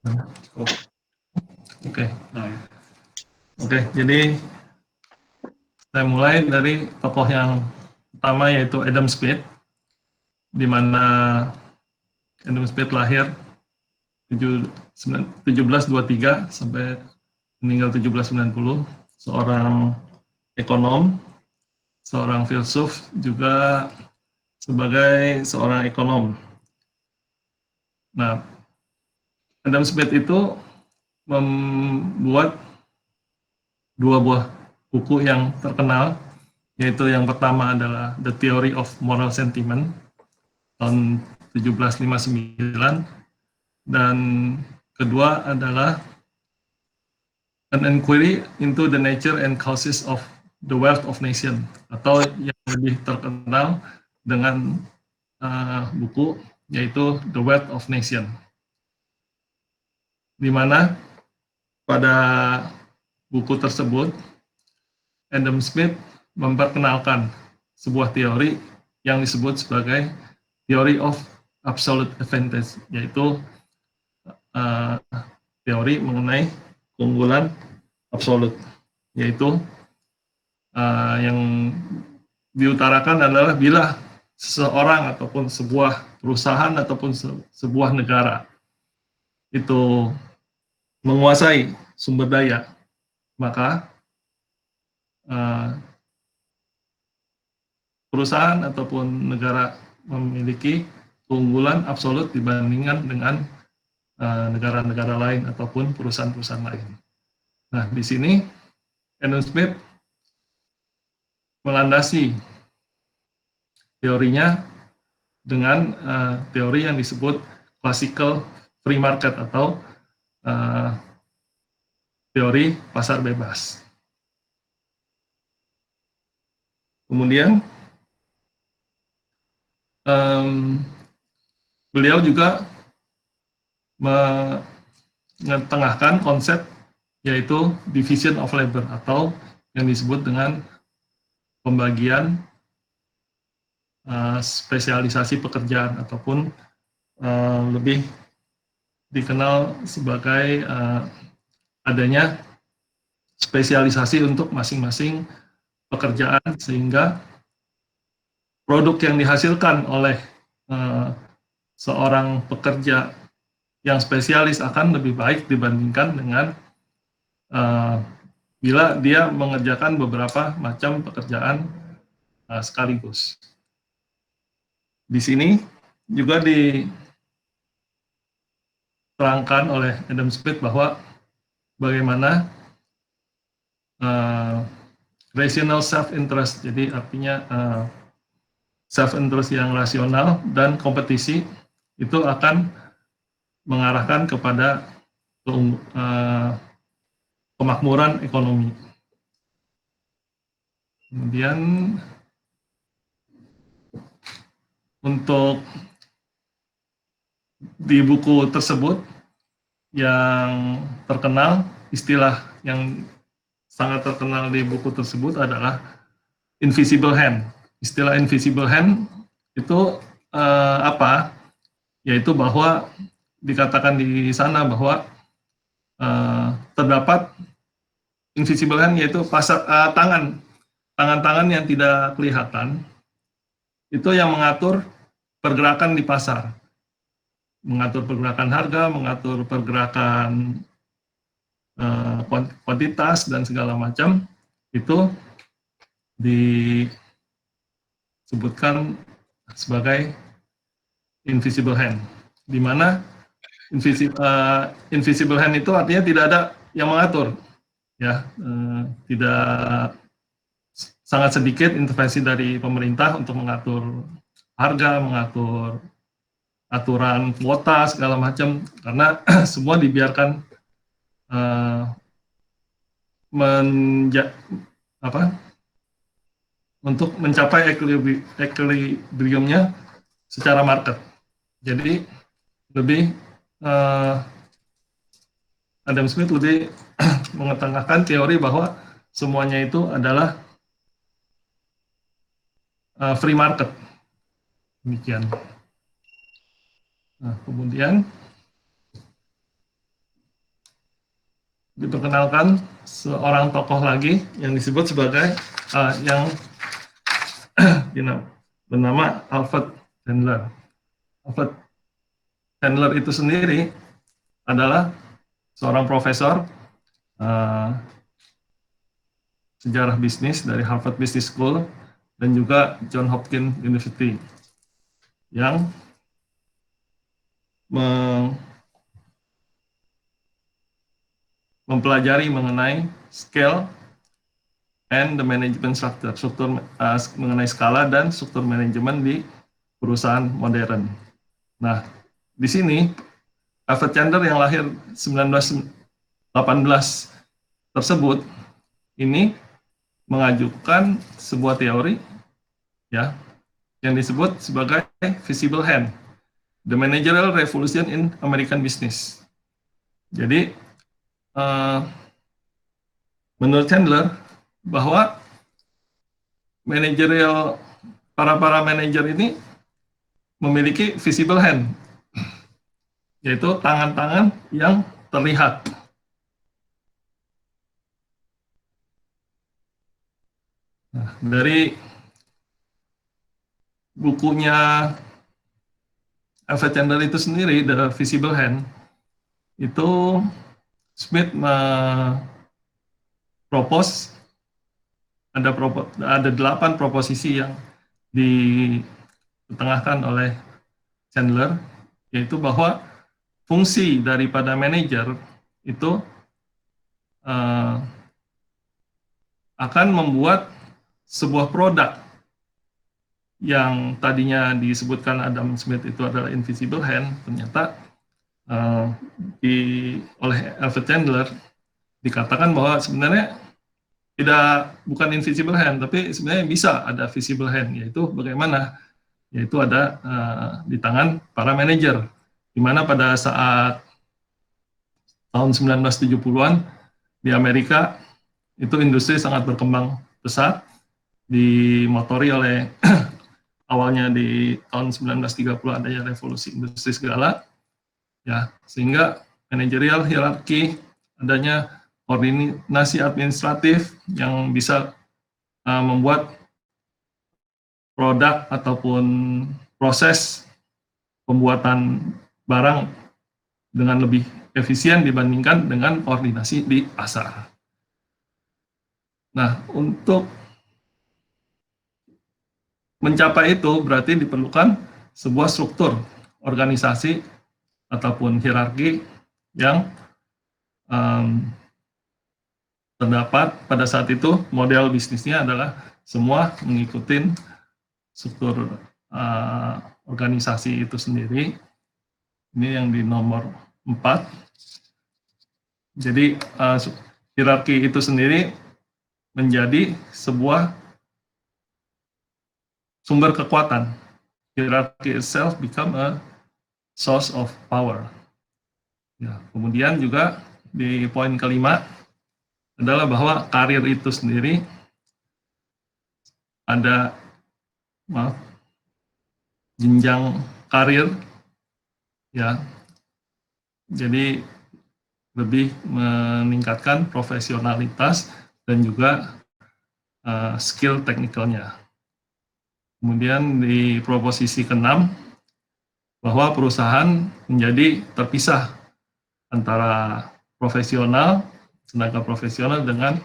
Oke, oke. Jadi saya mulai dari tokoh yang pertama yaitu Adam Smith, di mana Adam Smith lahir 1723 sampai meninggal 1790, seorang ekonom, seorang filsuf, juga sebagai seorang ekonom. Nah, Adam Smith itu membuat dua buah buku yang terkenal, yaitu yang pertama adalah The Theory of Moral Sentiment tahun 1759, dan kedua adalah An Inquiry into the Nature and Causes of the Wealth of Nation, atau yang lebih terkenal dengan buku yaitu The Wealth of Nation, di mana pada buku tersebut Adam Smith memperkenalkan sebuah teori yang disebut sebagai Theory of Absolute Advantage, yaitu teori mengenai keunggulan absolut, yaitu yang diutarakan adalah bila seseorang ataupun sebuah perusahaan ataupun sebuah negara itu menguasai sumber daya, maka perusahaan ataupun negara memiliki keunggulan absolut dibandingkan dengan negara-negara lain ataupun perusahaan-perusahaan lain. Nah, di sini Adam Smith melandasi teorinya dengan teori yang disebut classical free market atau teori pasar bebas. Kemudian beliau juga mengetengahkan konsep yaitu division of labor atau yang disebut dengan pembagian spesialisasi pekerjaan ataupun lebih dikenal sebagai adanya spesialisasi untuk masing-masing pekerjaan, sehingga produk yang dihasilkan oleh seorang pekerja yang spesialis akan lebih baik dibandingkan dengan bila dia mengerjakan beberapa macam pekerjaan sekaligus. Di sini juga diterangkan oleh Adam Smith bahwa bagaimana rational self-interest, jadi artinya self-interest yang rasional dan kompetisi itu akan mengarahkan kepada kemakmuran ekonomi. Kemudian untuk di buku tersebut yang terkenal, istilah yang sangat terkenal di buku tersebut adalah invisible hand. Istilah invisible hand itu apa? Yaitu bahwa dikatakan di sana bahwa terdapat invisible hand, yaitu tangan-tangan yang tidak kelihatan, itu yang mengatur pergerakan di pasar, mengatur pergerakan harga, mengatur pergerakan kuantitas dan segala macam, itu disebutkan sebagai invisible hand, di mana invisible hand itu artinya tidak ada yang mengatur, ya, tidak, sangat sedikit intervensi dari pemerintah untuk mengatur harga, mengatur aturan kuota segala macam, karena semua dibiarkan untuk mencapai equilibriumnya secara market. Jadi lebih Adam Smith lebih mengetengahkan teori bahwa semuanya itu adalah free market. Demikian. Nah, kemudian diperkenalkan seorang tokoh lagi yang disebut sebagai yang bernama Alfred Chandler. Alfred Chandler itu sendiri adalah seorang profesor sejarah bisnis dari Harvard Business School dan juga Johns Hopkins University yang mempelajari mengenai scale and the management structure, mengenai skala dan struktur manajemen di perusahaan modern. Nah, di sini Alfred Chandler yang lahir 1918 tersebut ini mengajukan sebuah teori ya yang disebut sebagai visible hand, the managerial revolution in American business. Jadi menurut Chandler bahwa para manajer ini memiliki visible hand, yaitu tangan-tangan yang terlihat. Nah, dari bukunya Alfred Chandler itu sendiri, The Visible Hand, itu Smith propose ada 8 proposisi yang ditengahkan oleh Chandler, yaitu bahwa fungsi daripada manajer itu akan membuat sebuah produk yang tadinya disebutkan Adam Smith itu adalah invisible hand, ternyata oleh Alfred Chandler dikatakan bahwa sebenarnya bukan invisible hand, tapi sebenarnya bisa ada visible hand, yaitu bagaimana? Yaitu ada di tangan para manajer, di mana pada saat tahun 1970-an di Amerika itu industri sangat berkembang pesat, dimotori oleh awalnya di tahun 1930 adanya revolusi industri segala, ya, sehingga manajerial hierarki, adanya koordinasi administratif yang bisa membuat produk ataupun proses pembuatan barang dengan lebih efisien dibandingkan dengan koordinasi di pasar. Nah, untuk mencapai itu berarti diperlukan sebuah struktur organisasi ataupun hierarki yang terdapat pada saat itu. Model bisnisnya adalah semua mengikuti struktur organisasi itu sendiri. Ini yang di nomor 4. Jadi hierarki itu sendiri menjadi sebuah sumber kekuatan. Hierarchy itself become a source of power. Ya, kemudian juga di poin kelima adalah bahwa karir itu sendiri ada jenjang karir, ya. Jadi lebih meningkatkan profesionalitas dan juga skill teknikalnya. Kemudian di proposisi ke-6 bahwa perusahaan menjadi terpisah antara profesional, tenaga profesional dengan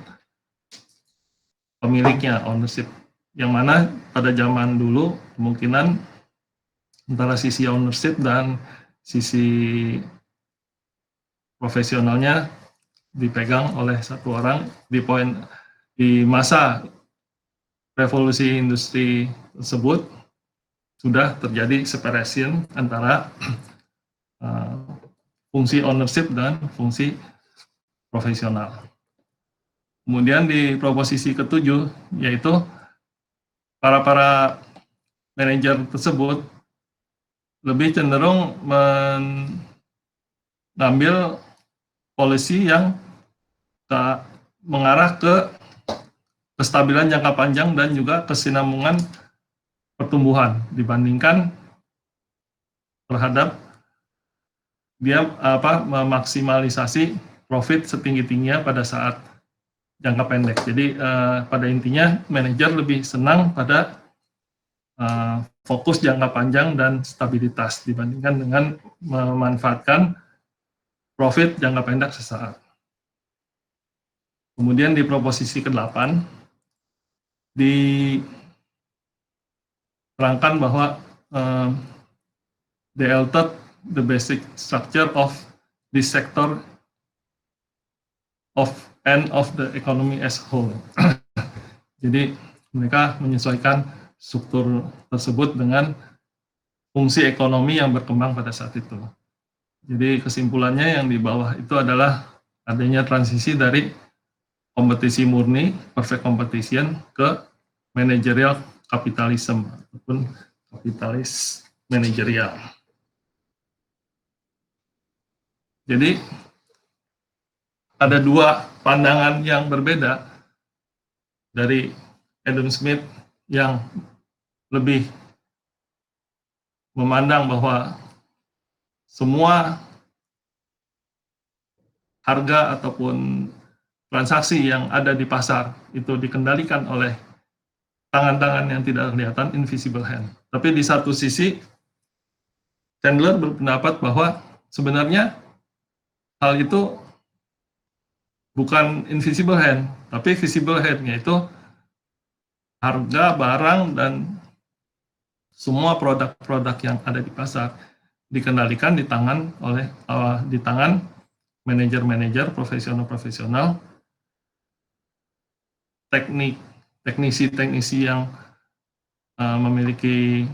pemiliknya, ownership. Yang mana pada zaman dulu kemungkinan antara sisi ownership dan sisi profesionalnya dipegang oleh satu orang. Di masa revolusi industri tersebut sudah terjadi separation antara fungsi ownership dan fungsi profesional. Kemudian di proposisi ke-7 yaitu para manajer tersebut lebih cenderung mengambil polisi yang mengarah ke kestabilan jangka panjang dan juga kesinambungan pertumbuhan dibandingkan terhadap dia memaksimalisasi profit setinggi-tingginya pada saat jangka pendek. Jadi pada intinya manajer lebih senang pada fokus jangka panjang dan stabilitas dibandingkan dengan memanfaatkan profit jangka pendek sesaat. Kemudian di proposisi ke-8 diterangkan bahwa they altered the basic structure of this sector of the economy as whole. Jadi mereka menyesuaikan struktur tersebut dengan fungsi ekonomi yang berkembang pada saat itu. Jadi kesimpulannya yang di bawah itu adalah adanya transisi dari kompetisi murni, perfect competition, ke managerial capitalism ataupun kapitalis manajerial. Jadi ada dua pandangan yang berbeda dari Adam Smith yang lebih memandang bahwa semua harga ataupun transaksi yang ada di pasar itu dikendalikan oleh tangan-tangan yang tidak kelihatan, invisible hand. Tapi di satu sisi, Chandler berpendapat bahwa sebenarnya hal itu bukan invisible hand, tapi visible hand, yaitu harga barang dan semua produk-produk yang ada di pasar dikendalikan di tangan manajer-manajer profesional-profesional, teknisi-teknisi yang memiliki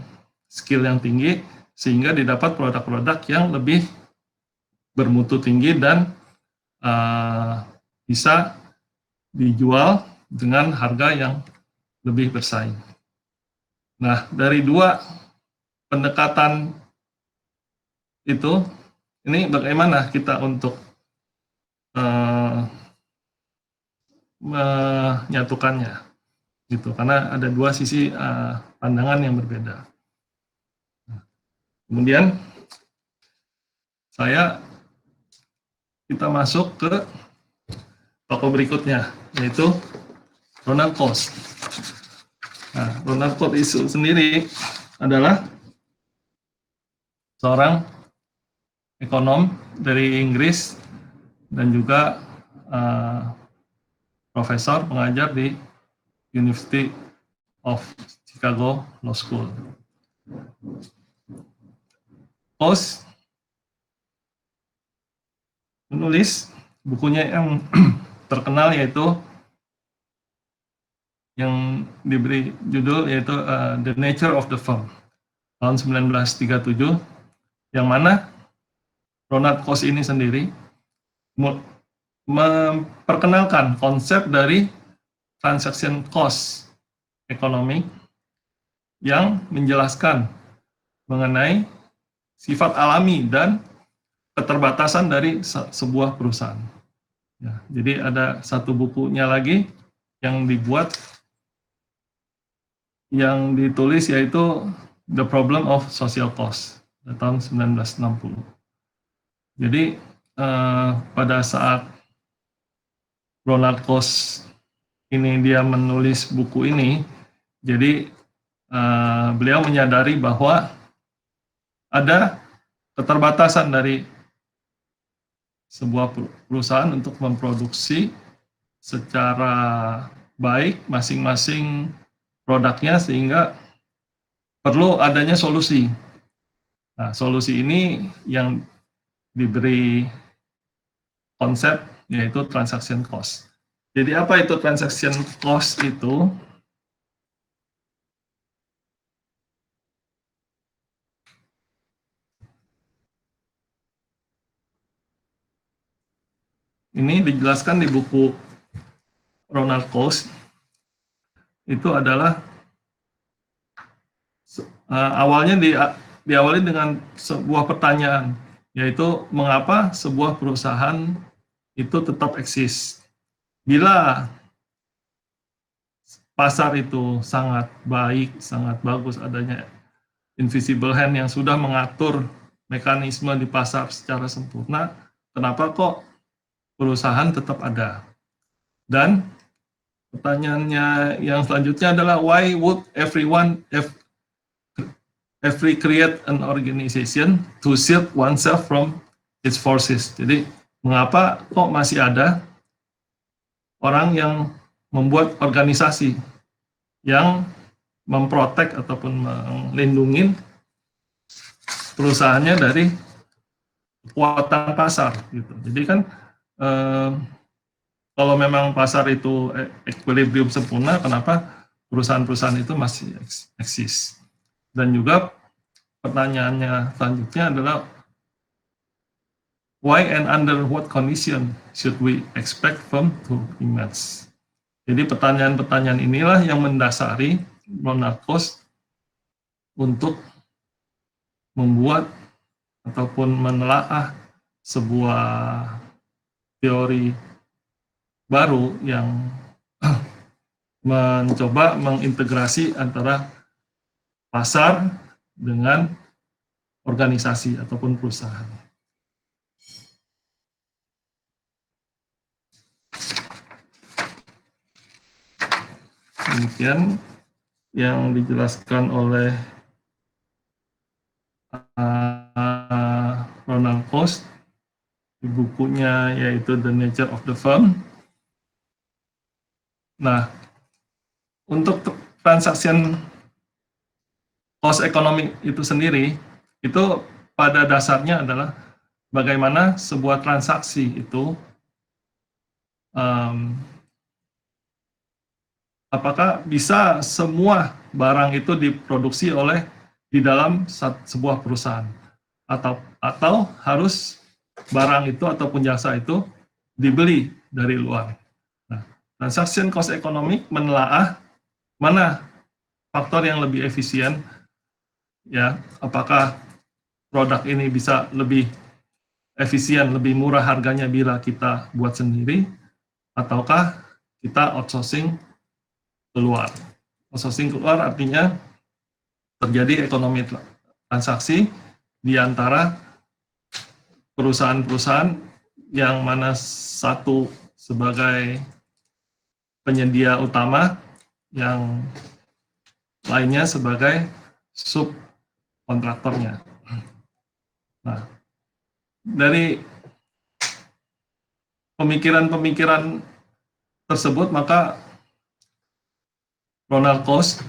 skill yang tinggi, sehingga didapat produk-produk yang lebih bermutu tinggi dan bisa dijual dengan harga yang lebih bersaing. Nah, dari dua pendekatan itu, ini bagaimana kita untuk menyatukannya, gitu. Karena ada dua sisi pandangan yang berbeda. Kemudian kita masuk ke tokoh berikutnya, yaitu Ronald Coase. Nah, Ronald Coase itu sendiri adalah seorang ekonom dari Inggris dan juga profesor pengajar di University of Chicago Law School. Coase menulis bukunya yang terkenal, yaitu yang diberi judul yaitu The Nature of the Firm tahun 1937, yang mana Ronald Coase ini sendiri memperkenalkan konsep dari transaction cost ekonomi yang menjelaskan mengenai sifat alami dan keterbatasan dari sebuah perusahaan. Ya, jadi ada satu bukunya lagi yang dibuat, yang ditulis, yaitu The Problem of Social Cost tahun 1960. Jadi pada saat Ronald Coase ini dia menulis buku ini, jadi beliau menyadari bahwa ada keterbatasan dari sebuah perusahaan untuk memproduksi secara baik masing-masing produknya, sehingga perlu adanya solusi. Nah, solusi ini yang diberi konsep, yaitu transaction cost. Jadi apa itu transaction cost itu? Ini dijelaskan di buku Ronald Coase. Itu adalah awalnya diawali dengan sebuah pertanyaan, yaitu mengapa sebuah perusahaan itu tetap eksis bila pasar itu sangat baik, sangat bagus, adanya invisible hand yang sudah mengatur mekanisme di pasar secara sempurna. Kenapa kok perusahaan tetap ada. Dan pertanyaannya yang selanjutnya adalah why would every create an organization to shield oneself from its forces. Jadi mengapa kok masih ada orang yang membuat organisasi yang memprotek ataupun melindungi perusahaannya dari kekuatan pasar gitu. Jadi kan kalau memang pasar itu equilibrium sempurna, kenapa perusahaan-perusahaan itu masih eksis? Dan juga pertanyaannya selanjutnya adalah why and under what condition should we expect firm to emerge? Jadi pertanyaan-pertanyaan inilah yang mendasari Ronald Coase untuk membuat ataupun menelaah sebuah teori baru yang mencoba mengintegrasi antara pasar dengan organisasi ataupun perusahaan. Demikian yang dijelaskan oleh Ronald Coase di bukunya yaitu The Nature of the Firm. Nah, untuk transaction cost economic itu sendiri, itu pada dasarnya adalah bagaimana sebuah transaksi itu apakah bisa semua barang itu diproduksi oleh di dalam sebuah perusahaan atau harus barang itu ataupun jasa itu dibeli dari luar. Nah, transaction cost economic menelaah mana faktor yang lebih efisien, ya, apakah produk ini bisa lebih efisien, lebih murah harganya bila kita buat sendiri, ataukah kita outsourcing keluar. Outsourcing keluar artinya terjadi ekonomi transaksi di antara perusahaan-perusahaan yang mana satu sebagai penyedia utama, yang lainnya sebagai subkontraktornya. Nah, dari pemikiran-pemikiran tersebut, maka Ronald Coase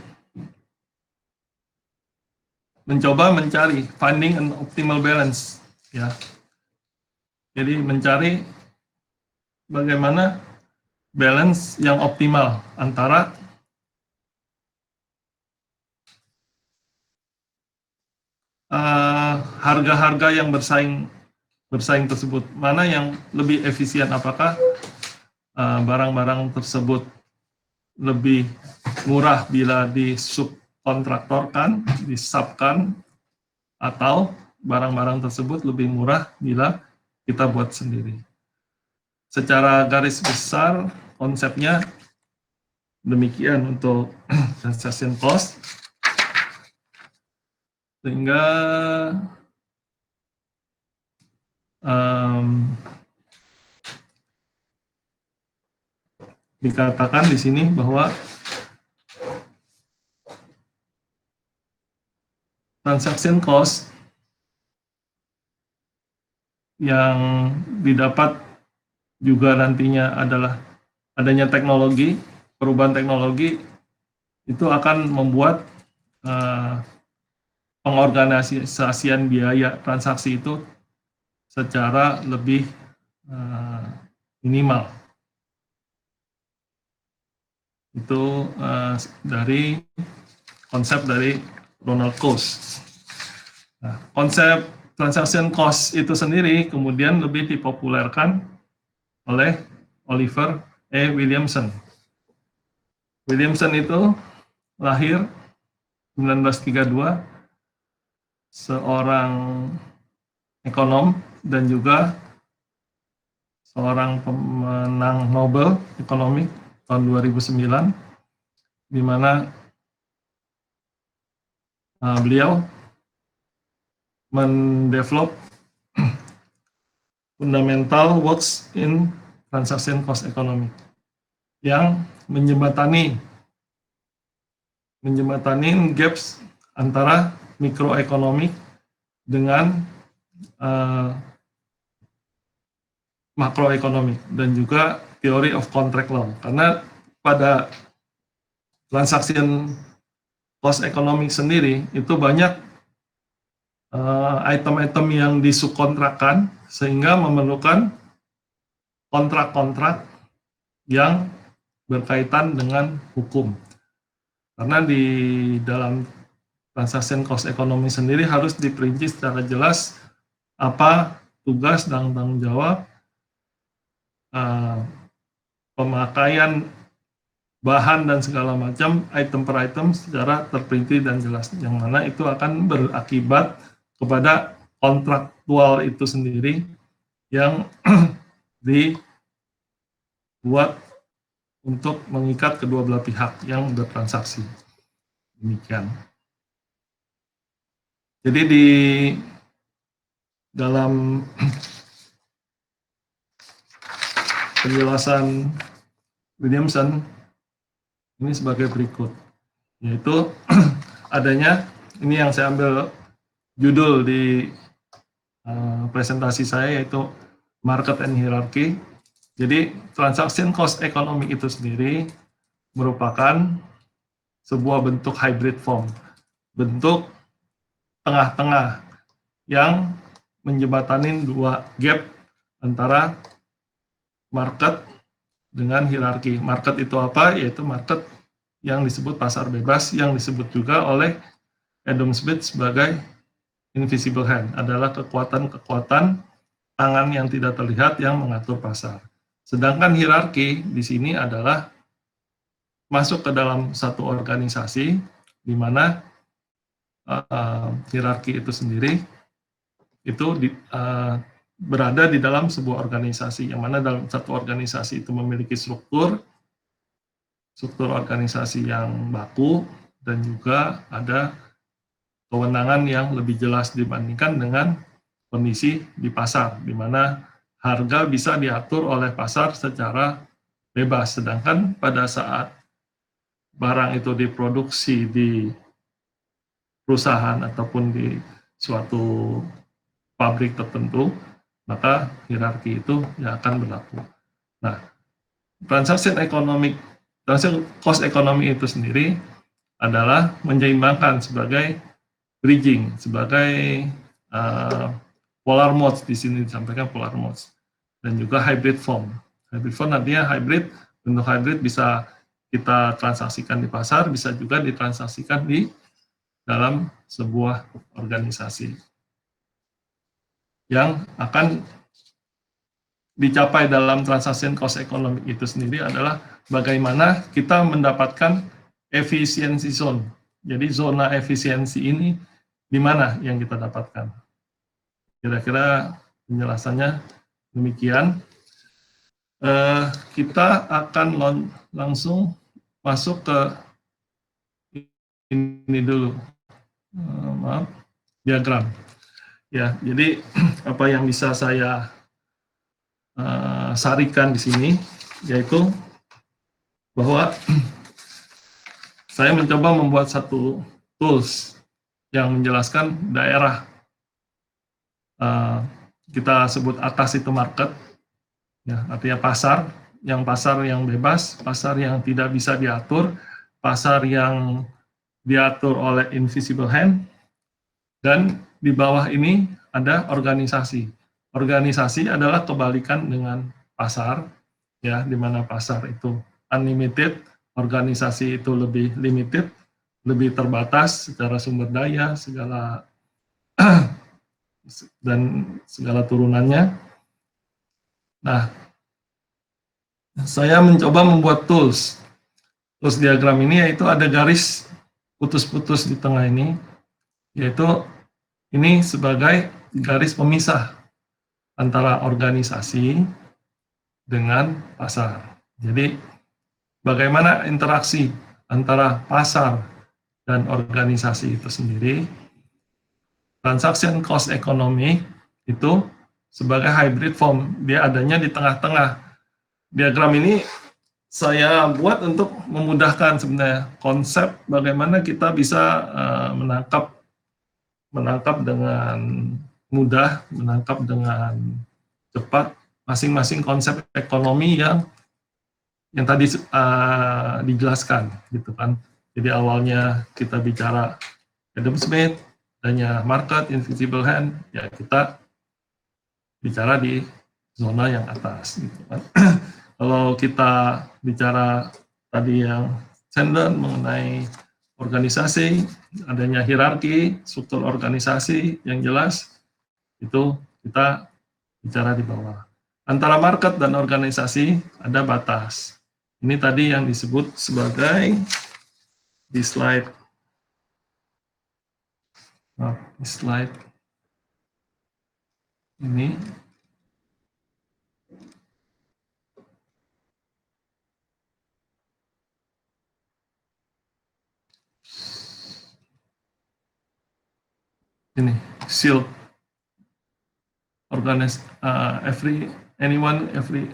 mencoba mencari finding an optimal balance, ya. Jadi mencari bagaimana balance yang optimal antara harga-harga yang bersaing tersebut, mana yang lebih efisien, apakah barang-barang tersebut lebih murah bila disubkontraktorkan, disubkan, atau barang-barang tersebut lebih murah bila kita buat sendiri. Secara garis besar konsepnya demikian untuk transaction cost, sehingga dikatakan di sini bahwa transaction cost yang didapat juga nantinya adalah adanya teknologi, perubahan teknologi itu akan membuat pengorganisasian biaya transaksi itu secara lebih minimal. Itu dari konsep dari Ronald Coase. Nah, konsep transaction cost itu sendiri kemudian lebih dipopulerkan oleh Oliver E. Williamson. Williamson itu lahir 1932, seorang ekonom dan juga seorang pemenang Nobel ekonomi tahun 2009, di mana beliau mendevelop fundamental works in transaction cost economy yang menjembatani gaps antara mikroekonomik dengan makroekonomik dan juga theory of contract law. Karena pada transaction cost economic sendiri itu banyak item-item yang disubkontrakkan sehingga memerlukan kontrak-kontrak yang berkaitan dengan hukum. Karena di dalam transaction cost economy sendiri harus diperinci secara jelas apa tugas dan tanggung jawab, pemakaian bahan dan segala macam item per item secara terperinci dan jelas, yang mana itu akan berakibat kepada kontraktual itu sendiri yang dibuat untuk mengikat kedua belah pihak yang bertransaksi. Demikian. Jadi di dalam penjelasan Williamson ini sebagai berikut, yaitu adanya, ini yang saya ambil judul di presentasi saya, yaitu Market and Hierarchy. Jadi transaction cost economy itu sendiri merupakan sebuah bentuk hybrid form, bentuk tengah-tengah yang menjembatani dua gap antara market dengan hierarki. Market itu apa? Yaitu market yang disebut pasar bebas, yang disebut juga oleh Adam Smith sebagai invisible hand, adalah kekuatan-kekuatan tangan yang tidak terlihat yang mengatur pasar. Sedangkan hierarki di sini adalah masuk ke dalam satu organisasi di mana hierarki itu sendiri itu berada di dalam sebuah organisasi, yang mana dalam satu organisasi itu memiliki struktur organisasi yang baku dan juga ada kewenangan yang lebih jelas dibandingkan dengan kondisi di pasar, di mana harga bisa diatur oleh pasar secara bebas, sedangkan pada saat barang itu diproduksi di perusahaan ataupun di suatu pabrik tertentu, maka hierarki itu yang akan berlaku. Nah, transaction cost economy itu sendiri adalah menyeimbangkan sebagai bridging, sebagai polar modes, di sini disampaikan polar modes, dan juga hybrid form. Hybrid form artinya hybrid, bentuk hybrid bisa kita transaksikan di pasar, bisa juga ditransaksikan di dalam sebuah organisasi. Yang akan dicapai dalam transaction cost economic itu sendiri adalah bagaimana kita mendapatkan efisiensi zone. Jadi zona efisiensi ini di mana yang kita dapatkan. Kira-kira penjelasannya demikian. Kita akan langsung masuk ke ini dulu, diagram. Ya, jadi apa yang bisa saya sarikan di sini, yaitu bahwa saya mencoba membuat satu tools yang menjelaskan daerah, kita sebut atas itu market, ya, artinya pasar yang bebas, pasar yang tidak bisa diatur, pasar yang diatur oleh invisible hand, dan di bawah ini ada organisasi. Organisasi adalah kebalikan dengan pasar, ya, di mana pasar itu unlimited, organisasi itu lebih limited, lebih terbatas secara sumber daya, segala dan segala turunannya. Nah, saya mencoba membuat tools diagram ini, yaitu ada garis putus-putus di tengah ini, yaitu ini sebagai garis pemisah antara organisasi dengan pasar. Jadi bagaimana interaksi antara pasar dan organisasi itu sendiri. Transaction cost economy itu sebagai hybrid form. Dia adanya di tengah-tengah. Diagram ini saya buat untuk memudahkan sebenarnya konsep bagaimana kita bisa menangkap dengan mudah, menangkap dengan cepat masing-masing konsep ekonomi yang tadi dijelaskan, gitu kan. Jadi awalnya kita bicara Adam Smith, adanya market, invisible hand, ya kita bicara di zona yang atas, gitu kan. Kalau kita bicara tadi yang Sandler mengenai organisasi, adanya hierarki, struktur organisasi yang jelas, itu kita bicara di bawah. Antara market dan organisasi ada batas. Ini tadi yang disebut sebagai di slide ini shield every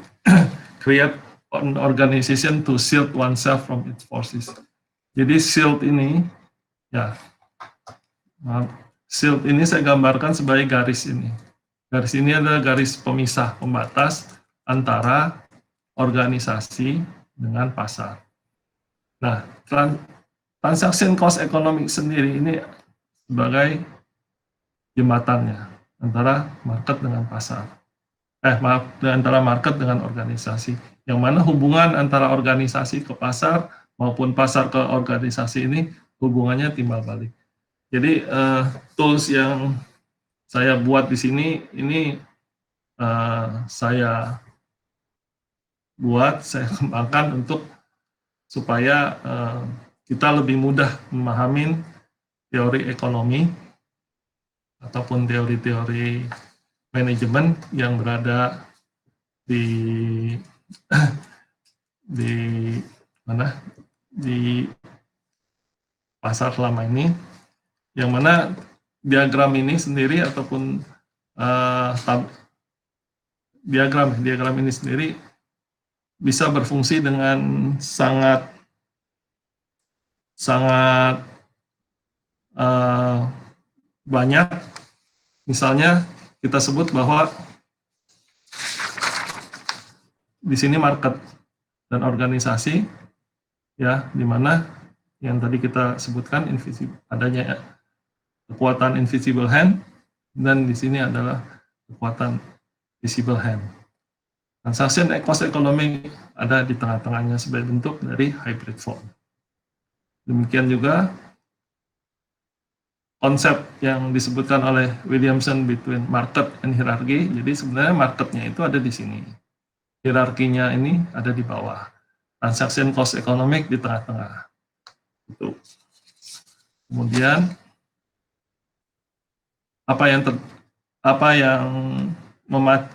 create an organization to shield oneself from its forces. Jadi shield ini shield ini saya gambarkan sebagai garis ini. Garis ini adalah garis pemisah, pembatas antara organisasi dengan pasar. Nah, transaction cost economic sendiri ini sebagai jembatannya antara market dengan pasar. Antara market dengan organisasi. Yang mana hubungan antara organisasi ke pasar maupun pasar ke organisasi ini hubungannya timbal balik. Jadi tools yang saya buat di sini ini saya kembangkan untuk supaya kita lebih mudah memahami teori ekonomi ataupun teori-teori manajemen yang berada di pasar selama ini, yang mana diagram ini sendiri ataupun diagram ini sendiri bisa berfungsi dengan sangat banyak. Misalnya kita sebut bahwa di sini market dan organisasi, ya, di mana yang tadi kita sebutkan adanya kekuatan invisible hand, dan di sini adalah kekuatan visible hand. Transaction cost economy ada di tengah-tengahnya sebagai bentuk dari hybrid form. Demikian juga konsep yang disebutkan oleh Williamson between market and hierarchy. Jadi sebenarnya marketnya itu ada di sini, hierarkinya ini ada di bawah, transaction cost economic di tengah-tengah. Itu. Kemudian apa yang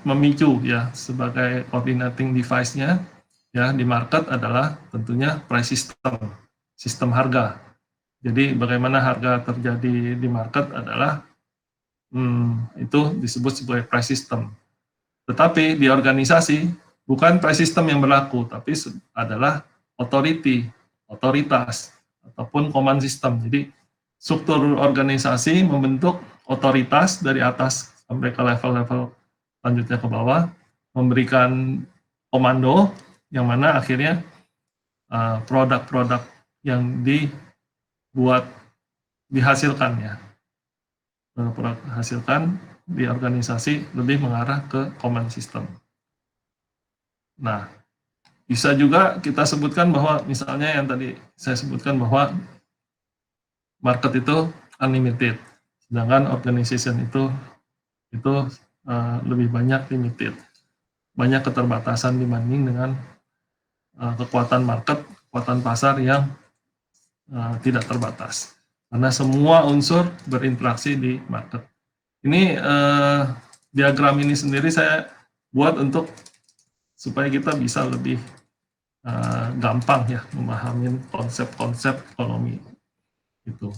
memicu ya sebagai coordinating device-nya ya di market adalah tentunya price system, sistem harga. Jadi bagaimana harga terjadi di market adalah itu disebut sebagai price system. Tetapi di organisasi bukan price system yang berlaku, tapi adalah otoritas ataupun command system. Jadi struktur organisasi membentuk otoritas dari atas sampai ke level-level selanjutnya ke bawah, memberikan komando yang mana akhirnya produk-produk yang dihasilkan di organisasi lebih mengarah ke command system. Nah, bisa juga kita sebutkan bahwa misalnya yang tadi saya sebutkan bahwa market itu unlimited, sedangkan organization itu lebih banyak limited, banyak keterbatasan dibanding dengan kekuatan market, kekuatan pasar yang tidak terbatas, karena semua unsur berinteraksi di market. Ini diagram ini sendiri saya buat untuk supaya kita bisa lebih gampang ya memahami konsep-konsep ekonomi itu.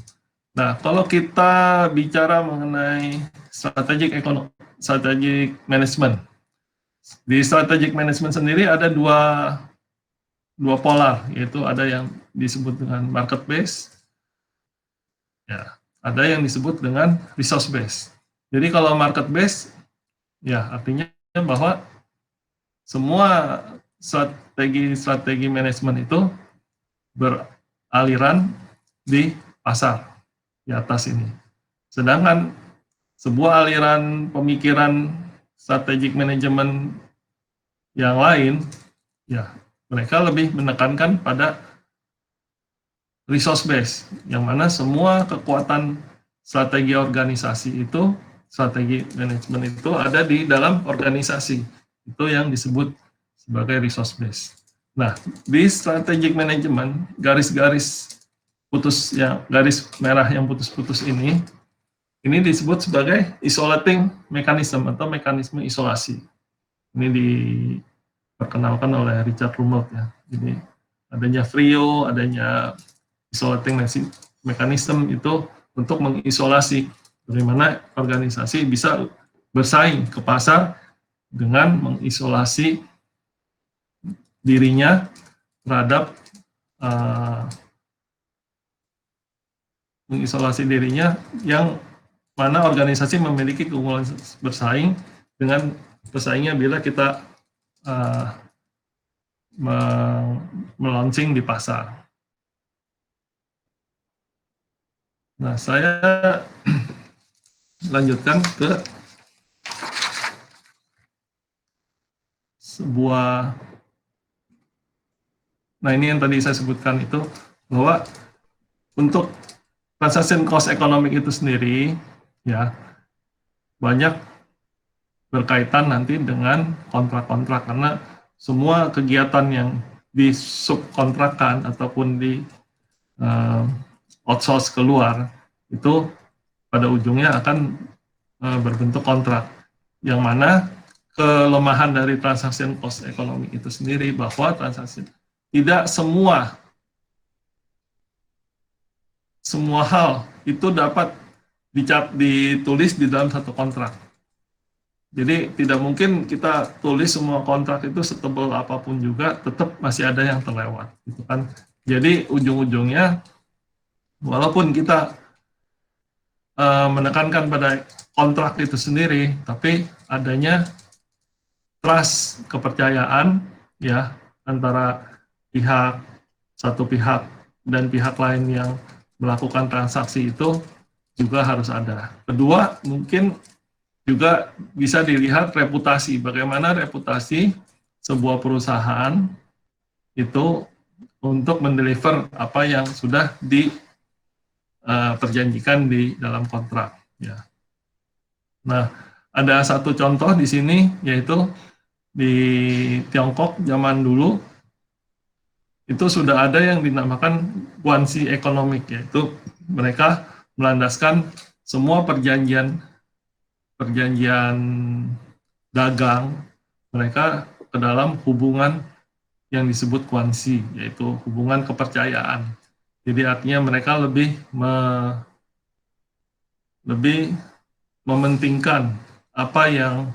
Nah, kalau kita bicara mengenai strategic management, di strategic management sendiri ada dua pola, yaitu ada yang disebut dengan market base, ya, ada yang disebut dengan resource base. Jadi kalau market base, ya artinya bahwa semua strategi manajemen itu beraliran di pasar di atas ini. Sedangkan sebuah aliran pemikiran strategic manajemen yang lain, ya mereka lebih menekankan pada resource base, yang mana semua kekuatan strategi organisasi itu, strategi manajemen itu ada di dalam organisasi. Itu yang disebut sebagai resource base. Nah, di strategic management, garis-garis putus yang garis merah yang putus-putus ini disebut sebagai isolating mechanism atau mekanisme isolasi. Ini diperkenalkan oleh Richard Rumelt ya. Jadi adanya FRIO, adanya isolating mechanism itu untuk mengisolasi bagaimana organisasi bisa bersaing ke pasar dengan mengisolasi dirinya terhadap yang mana organisasi memiliki keunggulan bersaing dengan pesaingnya bila kita melaunching di pasar. Nah, saya lanjutkan ke sebuah, nah ini yang tadi saya sebutkan itu, bahwa untuk transaction cost economic itu sendiri, ya, banyak berkaitan nanti dengan kontrak-kontrak, karena semua kegiatan yang disubkontrakkan ataupun di outsource keluar, itu pada ujungnya akan berbentuk kontrak, yang mana kelemahan dari transaction cost economic itu sendiri bahwa transaksi tidak semua hal itu dapat ditulis di dalam satu kontrak. Jadi tidak mungkin kita tulis semua kontrak itu setebal apapun juga, tetap masih ada yang terlewat, gitu kan. Jadi ujung-ujungnya, walaupun kita menekankan pada kontrak itu sendiri, tapi adanya trust, kepercayaan ya antara satu pihak dan pihak lain yang melakukan transaksi itu juga harus ada. Kedua, mungkin juga bisa dilihat reputasi, bagaimana reputasi sebuah perusahaan itu untuk mendeliver apa yang sudah diperjanjikan di dalam kontrak. Ya. Nah, ada satu contoh di sini, yaitu di Tiongkok zaman dulu itu sudah ada yang dinamakan guanxi economic, yaitu mereka melandaskan semua perjanjian dagang mereka ke dalam hubungan yang disebut guanxi, yaitu hubungan kepercayaan. Jadi artinya mereka lebih mementingkan apa yang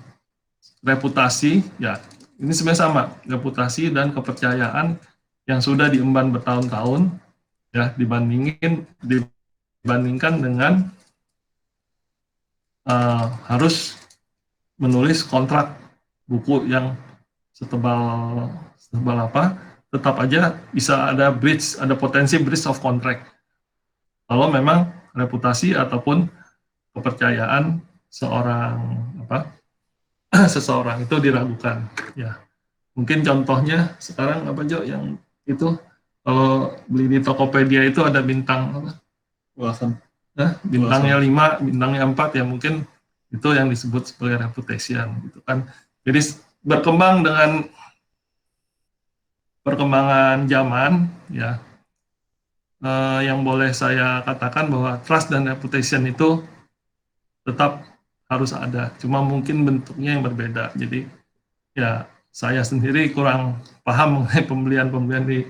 reputasi, ya ini sebenarnya sama, reputasi dan kepercayaan yang sudah diemban bertahun-tahun, ya dibandingkan dengan harus menulis kontrak buku yang setebal apa, tetap aja bisa ada potensi breach of contract kalau memang reputasi ataupun kepercayaan seseorang itu diragukan. Ya, mungkin contohnya sekarang apa Jo yang itu kalau beli di Tokopedia itu ada bintang apa? Bintangnya 5, bintangnya 4, ya mungkin itu yang disebut sebagai reputation gitu kan. Jadi berkembang dengan perkembangan zaman, ya yang boleh saya katakan bahwa trust dan reputation itu tetap harus ada, cuma mungkin bentuknya yang berbeda. Jadi ya saya sendiri kurang paham mengenai pembelian di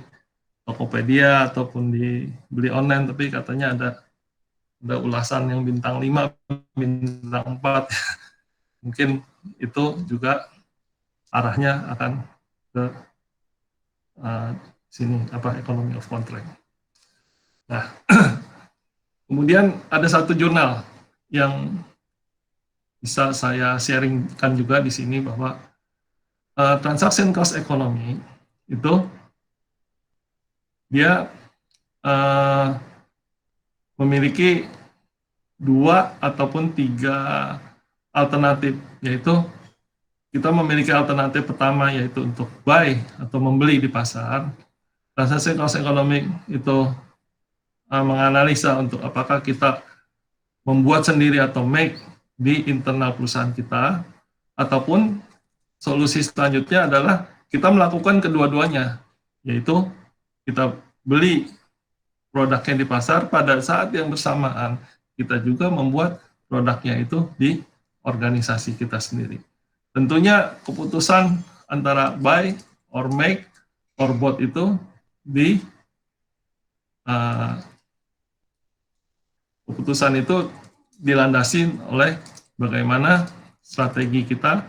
Tokopedia ataupun di beli online, tapi katanya ada ada ulasan yang bintang 5, bintang 4. Mungkin itu juga arahnya akan ke sini, economy of contract. Nah, kemudian ada satu jurnal yang bisa saya sharingkan juga di sini, bahwa transaction cost economy itu dia memiliki 2 ataupun 3 alternatif, yaitu kita memiliki alternatif pertama, yaitu untuk buy atau membeli di pasar. Transaction cost economic itu menganalisa untuk apakah kita membuat sendiri atau make di internal perusahaan kita, ataupun solusi selanjutnya adalah kita melakukan kedua-duanya, yaitu kita beli produknya di pasar, pada saat yang bersamaan kita juga membuat produknya itu di organisasi kita sendiri. Tentunya keputusan antara buy or make or both itu di keputusan itu dilandasi oleh bagaimana strategi kita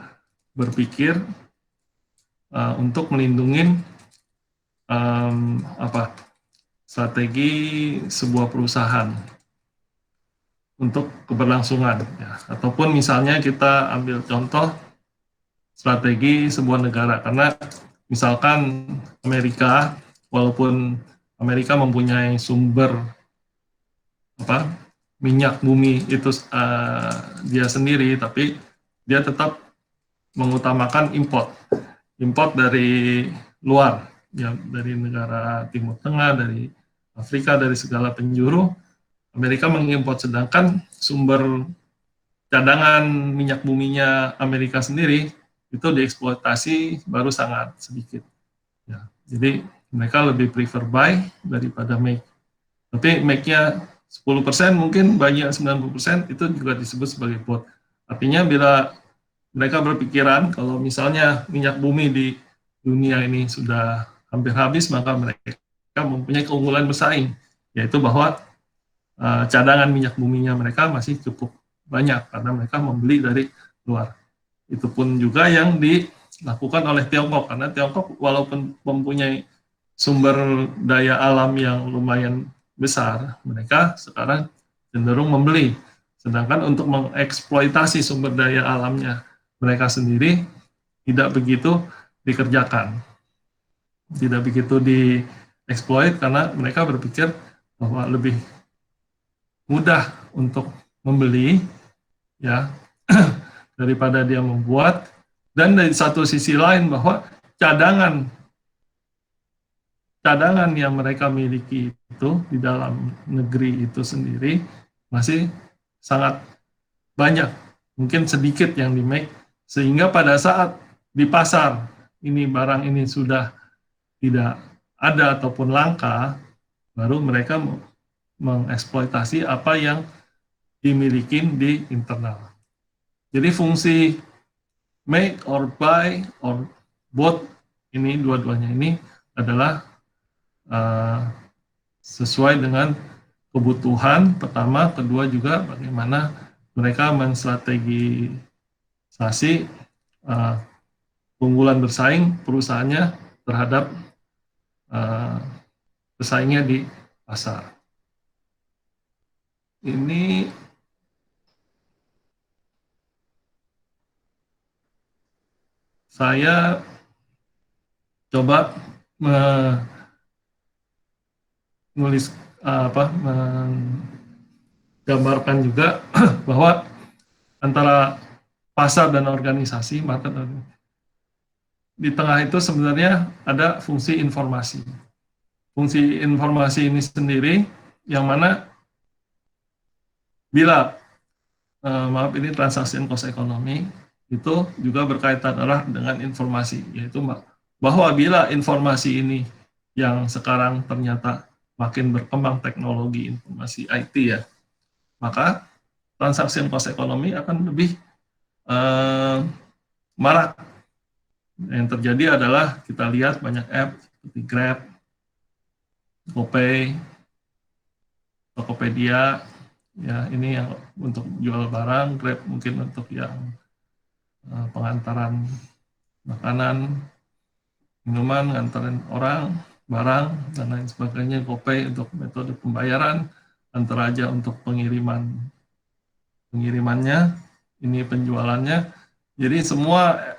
berpikir untuk melindungi strategi sebuah perusahaan untuk keberlangsungan, ya. Ataupun misalnya kita ambil contoh strategi sebuah negara, karena misalkan Amerika, walaupun Amerika mempunyai sumber minyak bumi itu dia sendiri, tapi dia tetap mengutamakan import dari luar, ya, dari negara Timur Tengah, dari Afrika, dari segala penjuru. Amerika mengimpor, sedangkan sumber cadangan minyak buminya Amerika sendiri itu dieksploitasi baru sangat sedikit. Ya, jadi mereka lebih prefer buy daripada make. Tapi make-nya 10%, mungkin banyak 90% itu juga disebut sebagai bot. Artinya bila mereka berpikiran kalau misalnya minyak bumi di dunia ini sudah hampir habis, maka mereka mempunyai keunggulan bersaing, yaitu bahwa cadangan minyak buminya mereka masih cukup banyak karena mereka membeli dari luar. Itu pun juga yang dilakukan oleh Tiongkok, karena Tiongkok walaupun mempunyai sumber daya alam yang lumayan besar, mereka sekarang cenderung membeli. Sedangkan untuk mengeksploitasi sumber daya alamnya mereka sendiri tidak begitu dikerjakan, tidak begitu dieksploit, karena mereka berpikir bahwa lebih mudah untuk membeli, ya, daripada dia membuat. Dan dari satu sisi lain, bahwa cadangan yang mereka miliki itu di dalam negeri itu sendiri masih sangat banyak, mungkin sedikit yang di make, sehingga pada saat di pasar ini barang ini sudah tidak ada ataupun langka, baru mereka mengeksploitasi apa yang dimiliki di internal. Jadi fungsi make or buy or both ini, dua-duanya ini adalah sesuai dengan kebutuhan pertama, kedua juga bagaimana mereka menstrategisasi keunggulan bersaing perusahaannya terhadap pesaingnya di pasar. Ini saya coba menulis menggambarkan juga bahwa antara pasar dan organisasi, market, di tengah itu sebenarnya ada fungsi informasi. Fungsi informasi ini sendiri yang mana bila ini transaction cost economy itu juga berkaitan erat dengan informasi, yaitu bahwa bila informasi ini yang sekarang ternyata makin berkembang teknologi informasi IT, ya, maka transaction cost economy akan lebih marak. Yang terjadi adalah kita lihat banyak app seperti Grab, GoPay, Tokopedia, Ya, ini yang untuk jual barang, Grab mungkin untuk yang pengantaran makanan, minuman, nganterin orang, barang, dan lain sebagainya. GoPay untuk metode pembayaran, Antar aja untuk pengirimannya, ini penjualannya. Jadi semua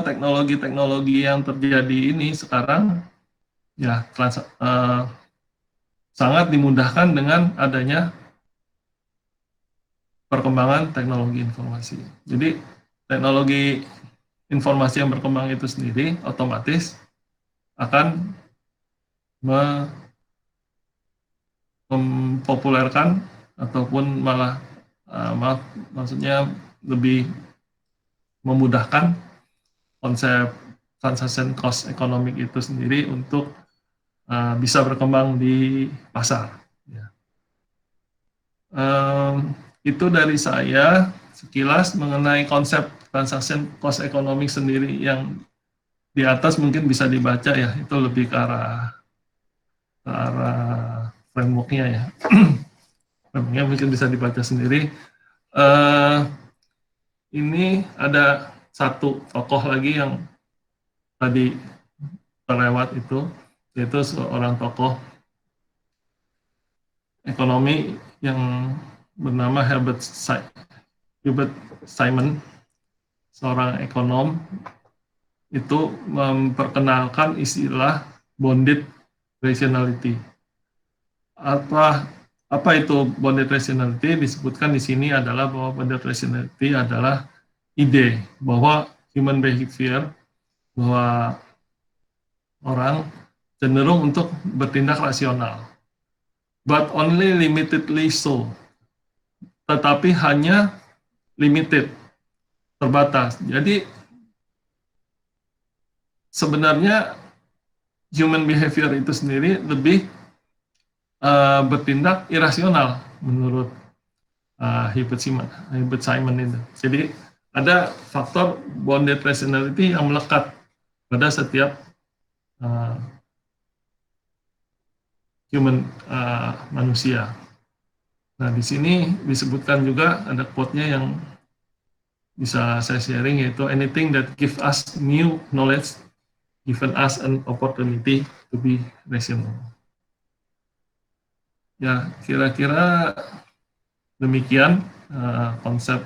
teknologi-teknologi yang terjadi ini sekarang ya sangat dimudahkan dengan adanya perkembangan teknologi informasi. Jadi teknologi informasi yang berkembang itu sendiri otomatis akan mempopulerkan ataupun malah maksudnya lebih memudahkan konsep transaction cost economic itu sendiri untuk bisa berkembang di pasar. Ya. Itu dari saya sekilas mengenai konsep transaction cost economic sendiri. Yang di atas mungkin bisa dibaca ya, itu lebih ke arah framework-nya ya. Framework-nya mungkin bisa dibaca sendiri. Ini ada satu tokoh lagi yang tadi terlewat itu, yaitu seorang tokoh ekonomi yang bernama Herbert Simon, seorang ekonom, itu memperkenalkan istilah bonded rationality. Apa itu bonded rationality? Disebutkan di sini adalah bahwa bonded rationality adalah ide bahwa human behavior, bahwa orang cenderung untuk bertindak rasional, but only limitedly so. Tetapi hanya limited, terbatas. Jadi sebenarnya human behavior itu sendiri lebih bertindak irasional menurut Herbert Simon itu. Jadi ada faktor bonded rationality yang melekat pada setiap manusia. Nah, di sini disebutkan juga ada quote-nya yang bisa saya sharing, yaitu anything that give us new knowledge given us an opportunity to be rational. Ya, kira-kira demikian konsep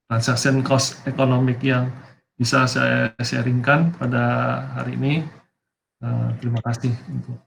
transaction cost economic yang bisa saya sharingkan pada hari ini. Terima kasih untuk